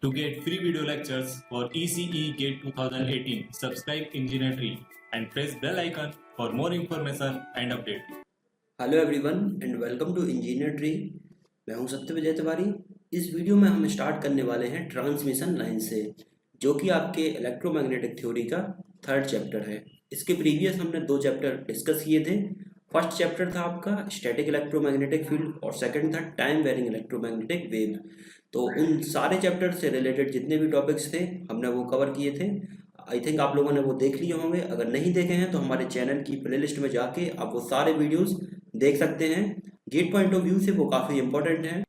To get free video lectures for ECE GATE 2018, subscribe Engineer Tree and press bell icon for more information and update. Hello everyone and welcome to engineer tree. मैं हूं सत्य विजय तिवारी। इस video में हम start करने वाले हैं transmission line से, जो कि आपके इलेक्ट्रोमैग्नेटिक थ्योरी का थर्ड चैप्टर है। इसके प्रीवियस हमने दो चैप्टर डिस्कस किए थे। फर्स्ट चैप्टर था आपका स्टैटिक इलेक्ट्रोमैग्नेटिक फील्ड और सेकंड था टाइम वेरिंग इलेक्ट्रोमैग्नेटिक वेव। तो उन सारे चैप्टर से रिलेटेड जितने भी टॉपिक्स थे हमने वो कवर किए थे। आई थिंक आप लोगों ने वो देख लिए होंगे। अगर नहीं देखे हैं तो हमारे चैनल की प्लेलिस्ट में जाके आप वो सारे वीडियोस देख सकते हैं। गेट पॉइंट ऑफ व्यू से वो काफ़ी इंपॉर्टेंट है।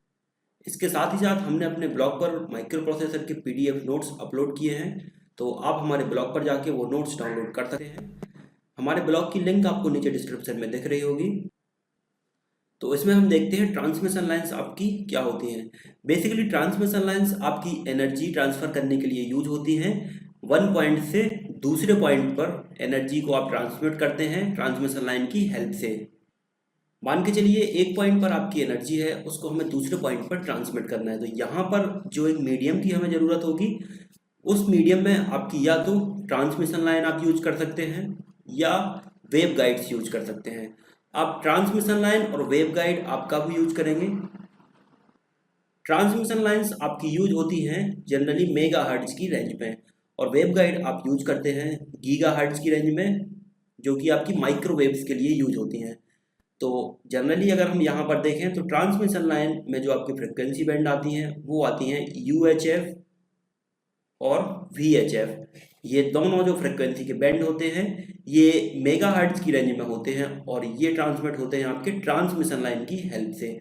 इसके साथ ही साथ हमने अपने ब्लॉग पर माइक्रो प्रोसेसर के पीडीएफ नोट्स अपलोड किए हैं, तो आप हमारे ब्लॉग पर जाके वो नोट्स डाउनलोड कर सकते हैं। हमारे ब्लॉग की लिंक आपको नीचे डिस्क्रिप्शन में दिख रही होगी। तो इसमें हम देखते हैं ट्रांसमिशन लाइंस आपकी क्या होती हैं। बेसिकली ट्रांसमिशन लाइंस आपकी एनर्जी ट्रांसफर करने के लिए यूज होती हैं। वन पॉइंट से दूसरे पॉइंट पर एनर्जी को आप ट्रांसमिट करते हैं ट्रांसमिशन लाइन की हेल्प से। मान के चलिए एक पॉइंट पर आपकी एनर्जी है, उसको हमें दूसरे पॉइंट पर ट्रांसमिट करना है, तो यहाँ पर जो एक मीडियम की हमें ज़रूरत होगी, उस मीडियम में आपकी या तो ट्रांसमिशन लाइन आप यूज कर सकते हैं या वेव गाइड्स यूज कर सकते हैं। आप ट्रांसमिशन लाइन और वेव गाइड आप कब यूज करेंगे? ट्रांसमिशन लाइंस आपकी यूज होती हैं जनरली मेगा हर्ट्ज की रेंज में, और वेव गाइड आप यूज करते हैं गीगा हर्ट्ज की रेंज में, जो कि आपकी माइक्रोवेव्स के लिए यूज होती हैं। तो जनरली अगर हम यहाँ पर देखें तो ट्रांसमिशन लाइन में जो आपकी फ्रिक्वेंसी बैंड आती हैं वो आती हैं UHF और VHF। ये दोनों जो फ्रिक्वेंसी के बैंड होते हैं ये मेगा हर्ट्ज की रेंज में होते हैं, और ये ट्रांसमिट होते हैं आपके ट्रांसमिशन लाइन की हेल्प से।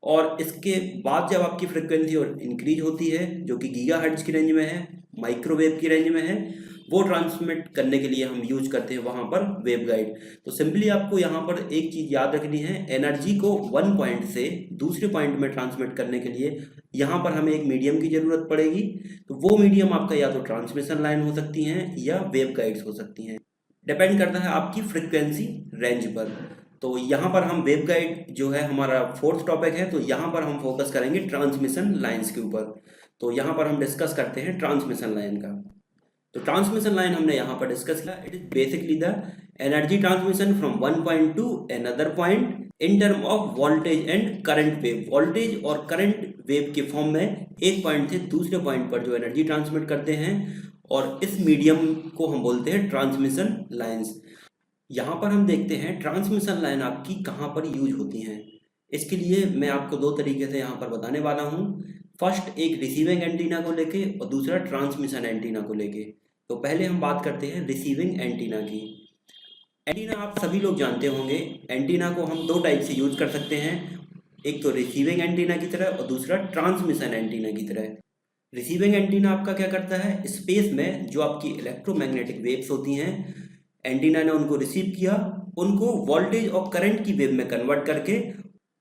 और इसके बाद जब आपकी फ्रिक्वेंसी और इंक्रीज होती है, जो कि गीगा हर्ट्ज की रेंज में है, माइक्रोवेव की रेंज में है, वो ट्रांसमिट करने के लिए हम यूज करते हैं वहाँ पर वेव गाइड। तो सिंपली आपको यहाँ पर एक चीज़ याद रखनी है, एनर्जी को वन पॉइंट से दूसरे पॉइंट में ट्रांसमिट करने के लिए यहाँ पर हमें एक मीडियम की ज़रूरत पड़ेगी। तो वो मीडियम आपका या तो ट्रांसमिशन लाइन हो सकती हैं या वेव गाइड्स हो सकती हैं, डिपेंड करता है आपकी फ्रिक्वेंसी रेंज पर। तो यहाँ पर हम वेव गाइड जो है हमारा फोर्थ टॉपिक है, तो यहाँ पर हम फोकस करेंगे ट्रांसमिशन लाइंस के ऊपर। तो यहाँ पर हम डिस्कस करते हैं ट्रांसमिशन लाइन का। तो ट्रांसमिशन लाइन हमने यहाँ पर डिस्कस किया। It is basically the energy transmission from one point two another point in term of voltage and current wave. Voltage और करंट वेव के फॉर्म में एक पॉइंट से दूसरे पॉइंट पर जो एनर्जी ट्रांसमिट करते हैं, और इस मीडियम को हम बोलते हैं ट्रांसमिशन लाइंस। यहाँ पर हम देखते हैं ट्रांसमिशन लाइन आपकी कहाँ पर यूज होती हैं। इसके लिए मैं आपको दो तरीके से यहाँ पर बताने वाला हूँ। फर्स्ट एक रिसीविंग एंटीना को लेके और दूसरा ट्रांसमिशन एंटीना को लेके। तो पहले हम बात करते हैं रिसीविंग एंटीना की। एंटीना आप सभी लोग जानते होंगे। एंटीना को हम दो टाइप से यूज कर सकते हैं, एक तो रिसीविंग एंटीना की तरह और दूसरा ट्रांसमिशन एंटीना की तरह। रिसीविंग एंटीना आपका क्या करता है, स्पेस में जो आपकी इलेक्ट्रोमैग्नेटिक वेव्स होती हैं, एंटीना ने उनको रिसीव किया, उनको वोल्टेज और करंट की वेव में कन्वर्ट करके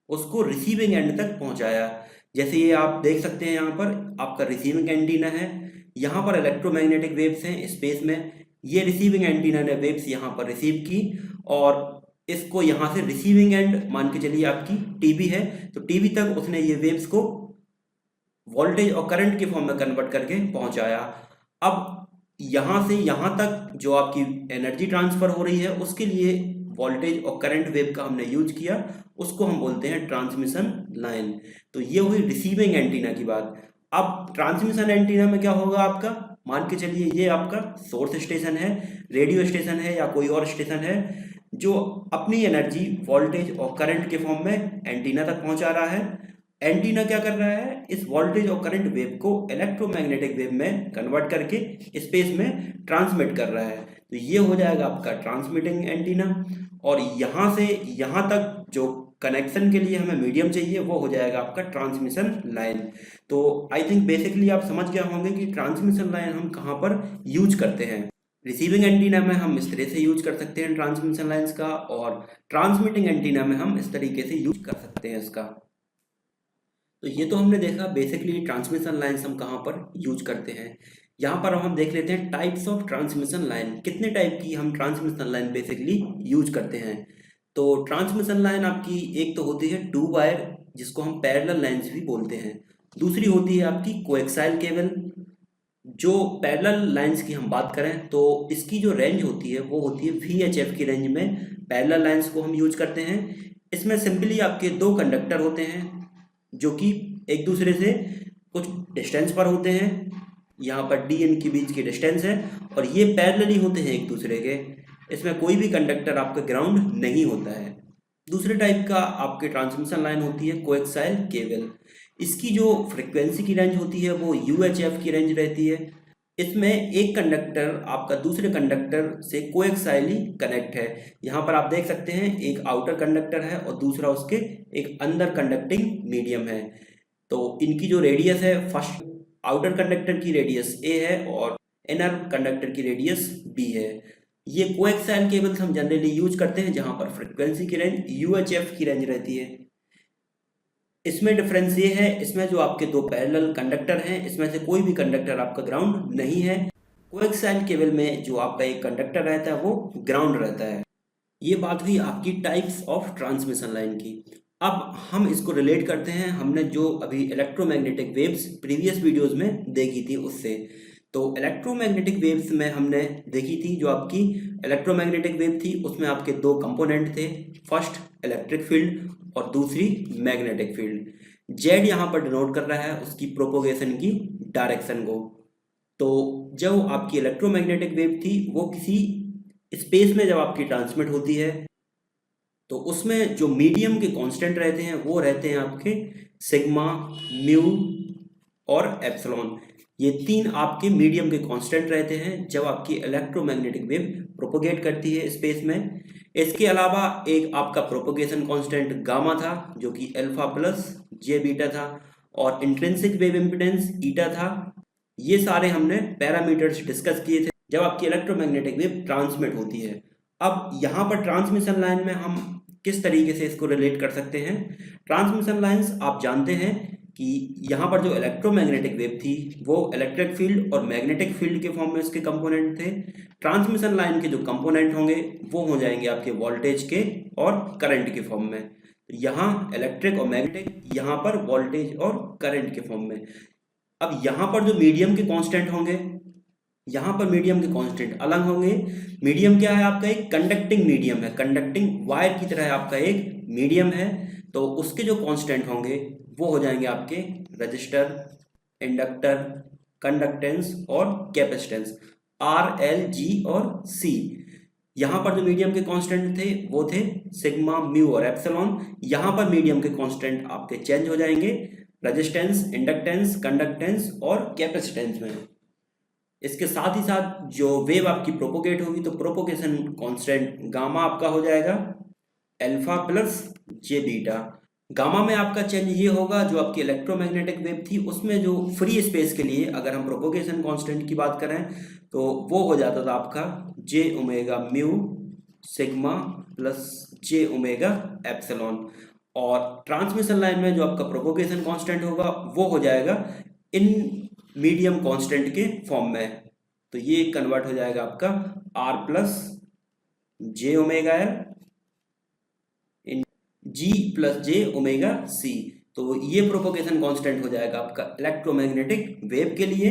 उसको रिसीविंग एंड तक पहुंचाया। जैसे ये आप देख सकते हैं, यहाँ पर आपका रिसीविंग एंटीना है, यहाँ पर इलेक्ट्रोमैग्नेटिक वेव्स हैं स्पेस में, ये रिसीविंग एंटीना ने वेव्स यहाँ पर रिसीव की और इसको यहाँ से रिसीविंग एंड मान के चलिए आपकी टीवी है, तो टीवी तक उसने ये वेव्स को वोल्टेज और करंट के फॉर्म में कन्वर्ट करके पहुंचाया। अब यहाँ से यहाँ तक जो आपकी एनर्जी ट्रांसफर हो रही है उसके लिए वोल्टेज और करंट वेव का हमने यूज किया, उसको हम बोलते हैं ट्रांसमिशन लाइन। तो ये हुई रिसीविंग एंटीना की बात। अब ट्रांसमिशन एंटीना में क्या होगा आपका, मान के चलिए ये आपका सोर्स स्टेशन है, रेडियो स्टेशन है या कोई और स्टेशन है, जो अपनी एनर्जी वोल्टेज और करंट के फॉर्म में एंटीना तक पहुंचा रहा है। एंटीना क्या कर रहा है, इस वोल्टेज और करंट वेव को इलेक्ट्रोमैग्नेटिक वेव में कन्वर्ट करके स्पेस में ट्रांसमिट कर रहा है। तो ये हो जाएगा आपका ट्रांसमिटिंग एंटीना, और यहाँ से यहाँ तक जो कनेक्शन के लिए हमें मीडियम चाहिए वो हो जाएगा आपका ट्रांसमिशन लाइन। तो आई थिंक बेसिकली आप समझ गए होंगे कि ट्रांसमिशन लाइन हम कहाँ पर यूज करते हैं। रिसीविंग एंटीना में हम इस तरह से यूज कर सकते हैं ट्रांसमिशन लाइन्स का, और ट्रांसमिटिंग एंटीना में हम इस तरीके से यूज कर सकते हैं इसका। तो ये तो हमने देखा बेसिकली ट्रांसमिशन लाइन्स हम कहाँ पर यूज करते हैं। यहाँ पर हम देख लेते हैं टाइप्स ऑफ ट्रांसमिशन लाइन, कितने टाइप की हम ट्रांसमिशन लाइन बेसिकली यूज करते हैं। तो ट्रांसमिशन लाइन आपकी एक तो होती है टू वायर, जिसको हम पैरेलल लाइन्स भी बोलते हैं, दूसरी होती है आपकी कोएक्साइल केबल। जो पैरेलल लाइंस की हम बात करें तो इसकी जो रेंज होती है वो होती है VHF की रेंज में पैरेलल लाइंस को हम यूज करते हैं। इसमें सिंपली आपके दो कंडक्टर होते हैं जो कि एक दूसरे से कुछ डिस्टेंस पर होते हैं। यहाँ पर D इनके बीच की डिस्टेंस है और ये पैरेलली होते हैं एक दूसरे के। इसमें कोई भी कंडक्टर आपका ग्राउंड नहीं होता है। दूसरे टाइप का आपके ट्रांसमिशन लाइन होती है कोएक्साइल केबल। इसकी जो फ्रिक्वेंसी की रेंज होती है वो UHF की रेंज रहती है। इसमें एक कंडक्टर आपका दूसरे कंडक्टर से कोएक्साइली कनेक्ट है। यहाँ पर आप देख सकते हैं एक आउटर कंडक्टर है और दूसरा उसके एक अंदर कंडक्टिंग मीडियम है। तो इनकी जो रेडियस है, फर्स्ट आउटर कंडक्टर की रेडियस A है और इनर कंडक्टर की रेडियस B है। ये कोएक्साइल केबल्स हम जनरली यूज करते हैं जहां पर फ्रिक्वेंसी की रेंज UHF की रेंज रहती है। इसमें डिफरेंस ये है, इसमें जो आपके दो पैरेलल कंडक्टर हैं इसमें से कोई भी कंडक्टर आपका ग्राउंड नहीं है। कोएक्साइल केबल में जो आपका एक कंडक्टर रहता है वो ग्राउंड रहता है। ये बात हुई आपकी टाइप्स ऑफ ट्रांसमिशन लाइन की। अब हम इसको रिलेट करते हैं हमने जो अभी इलेक्ट्रोमैग्नेटिक वेव्स प्रीवियस वीडियोस में देखी थी उससे। तो इलेक्ट्रोमैग्नेटिक वेव्स में हमने देखी थी जो आपकी इलेक्ट्रोमैग्नेटिक वेव थी उसमें आपके दो कंपोनेंट थे, फर्स्ट इलेक्ट्रिक फील्ड और दूसरी मैग्नेटिक फील्ड। जेड यहाँ पर डिनोट कर रहा है उसकी प्रोपोगेशन की डायरेक्शन को। तो जब आपकी इलेक्ट्रोमैग्नेटिक वेव थी वो किसी स्पेस में जब आपकी ट्रांसमिट होती है तो उसमें जो मीडियम के कांस्टेंट रहते हैं वो रहते हैं आपके सिग्मा, म्यू और एप्सिलॉन। ये तीन आपके मीडियम के कांस्टेंट रहते हैं जब आपकी इलेक्ट्रोमैग्नेटिक वेव प्रोपोगेट करती है स्पेस में। इसके अलावा एक आपका प्रोपोगेशन कांस्टेंट गामा था जो कि अल्फा प्लस जे बीटा था और इंट्रिंसिक वेव इम्पीडेंस ईटा था। ये सारे हमने पैरामीटर्स डिस्कस किए थे जब आपकी इलेक्ट्रोमैग्नेटिक वेव ट्रांसमिट होती है। अब यहाँ पर ट्रांसमिशन लाइन में हम किस तरीके से इसको रिलेट कर सकते हैं। ट्रांसमिशन लाइंस आप जानते हैं कि यहाँ पर जो इलेक्ट्रोमैग्नेटिक वेव थी वो इलेक्ट्रिक फील्ड और मैग्नेटिक फील्ड के फॉर्म में उसके कंपोनेंट थे। ट्रांसमिशन लाइन के जो कंपोनेंट होंगे वो हो जाएंगे आपके वोल्टेज के और करंट के फॉर्म में। यहाँ इलेक्ट्रिक और मैग्नेटिक, यहाँ पर वोल्टेज और करंट के फॉर्म में। अब यहाँ पर जो मीडियम के कांस्टेंट होंगे, यहाँ पर मीडियम के कांस्टेंट अलग होंगे। मीडियम क्या है आपका, एक कंडक्टिंग मीडियम है, कंडक्टिंग वायर की तरह आपका एक मीडियम है। तो उसके जो कांस्टेंट होंगे वो हो जाएंगे आपके रजिस्टर, इंडक्टर, कंडक्टेंस और कैपेसिटेंस, R, L, G और C। यहाँ पर जो मीडियम के कांस्टेंट थे वो थे सिग्मा, म्यू और एप्सिलॉन। यहाँ पर मीडियम के कांस्टेंट आपके चेंज हो जाएंगे रेजिस्टेंस, इंडक्टेंस, कंडक्टेंस और कैपेसिटेंस में। इसके साथ ही साथ जो वेव आपकी प्रोपोगेट होगी तो प्रोपोगेशन कांस्टेंट गामा आपका हो जाएगा अल्फा प्लस जे बीटा। गामा में आपका चेंज ये होगा, जो आपकी इलेक्ट्रोमैग्नेटिक वेव थी उसमें जो फ्री स्पेस के लिए अगर हम प्रोपोगेशन कांस्टेंट की बात करें तो वो हो जाता था आपका जे ओमेगा म्यू सिग्मा प्लस जे ओमेगा एप्सिलॉन। और ट्रांसमिशन लाइन में जो आपका प्रोपोगेशन कांस्टेंट होगा वो हो जाएगा इन मीडियम कांस्टेंट के फॉर्म में। तो ये कन्वर्ट हो जाएगा आपका R प्लस जे ओमेगा एल इन G प्लस जे ओमेगा C। तो ये प्रोपोगेशन कांस्टेंट हो जाएगा आपका इलेक्ट्रोमैग्नेटिक वेव के लिए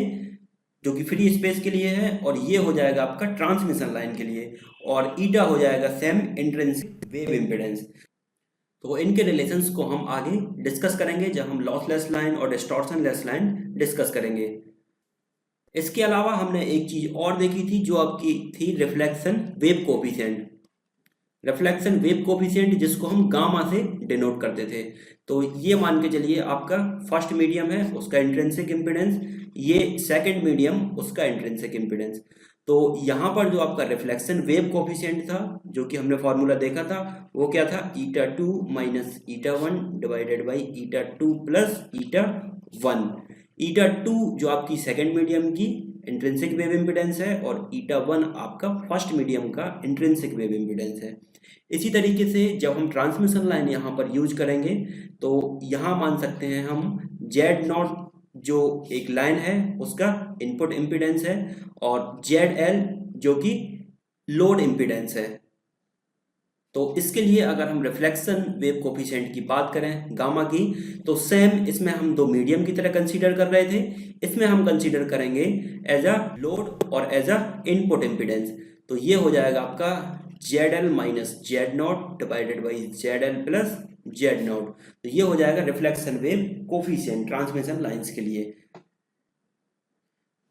जो कि फ्री स्पेस के लिए है, और ये हो जाएगा आपका ट्रांसमिशन लाइन के लिए, और ईटा हो जाएगा सेम इंट्रिंसिक वेव इम्पीडेंस। तो इनके रिलेशंस को हम आगे डिस्कस करेंगे जब हम लॉसलेस लाइन और डिस्टॉर्शनलेस लाइन डिस्कस करेंगे। इसके अलावा हमने एक चीज और देखी थी जो आपकी थी reflection wave coefficient. Reflection wave coefficient जिसको हम गामा से डिनोट करते थे। तो ये मान के चलिए आपका फर्स्ट मीडियम है उसका इंट्रिंसिक इम्पीडेंस, ये सेकंड मीडियम उसका इंट्रिंसिक इम्पीडेंस। तो यहाँ पर जो आपका रिफ्लेक्शन वेव कोफिशिएंट था जो कि हमने फॉर्मूला देखा था वो क्या था, ईटा 2 minus eta 1 divided by eta 2 plus eta 1। ईटा 2 जो आपकी सेकंड मीडियम की इंट्रिंसिक वेव इम्पीडेंस है और ईटा 1 आपका फर्स्ट मीडियम का इंट्रिंसिक वेव इम्पीडेंस है। इसी तरीके से जब हम ट्रांसमिशन लाइन यहाँ पर यूज करेंगे तो यहाँ मान सकते हैं हम Z0 जो एक लाइन है उसका इनपुट इम्पीडेंस है और ZL जो कि लोड इम्पीडेंस है। तो इसके लिए अगर हम रिफ्लेक्शन वेव कोफिशिएंट की बात करें गामा की, तो सेम इसमें हम दो मीडियम की तरह कंसीडर कर रहे थे, इसमें हम कंसीडर करेंगे एज अ लोड और एज अ इनपुट इम्पिडेंस। तो ये हो जाएगा आपका ZL minus Z not divided by ZL plus Z not. तो ये हो जाएगा reflection wave coefficient transmission lines के लिए।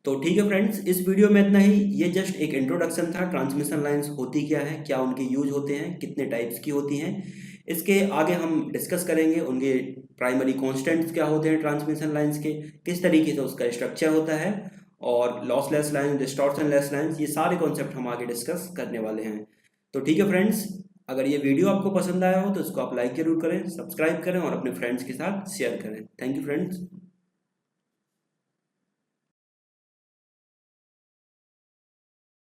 तो ठीक है फ्रेंड्स, इस वीडियो में इतना ही। ये जस्ट एक इंट्रोडक्शन था, ट्रांसमिशन लाइंस होती क्या है, क्या उनके यूज होते हैं, कितने टाइप्स की होती हैं। इसके आगे हम डिस्कस करेंगे उनके प्राइमरी कॉन्स्टेंट्स क्या होते हैं ट्रांसमिशन लाइंस के, किस तरीके से उसका स्ट्रक्चर होता है, और लॉसलेस लाइन, डिस्टॉर्शनलेस लाइंस, ये सारे कॉन्सेप्ट हम आगे डिस्कस करने वाले हैं। तो ठीक है फ्रेंड्स, अगर ये वीडियो आपको पसंद आया हो तो इसको आप लाइक जरूर करें, सब्सक्राइब करें और अपने फ्रेंड्स के साथ शेयर करें। Thank you friends.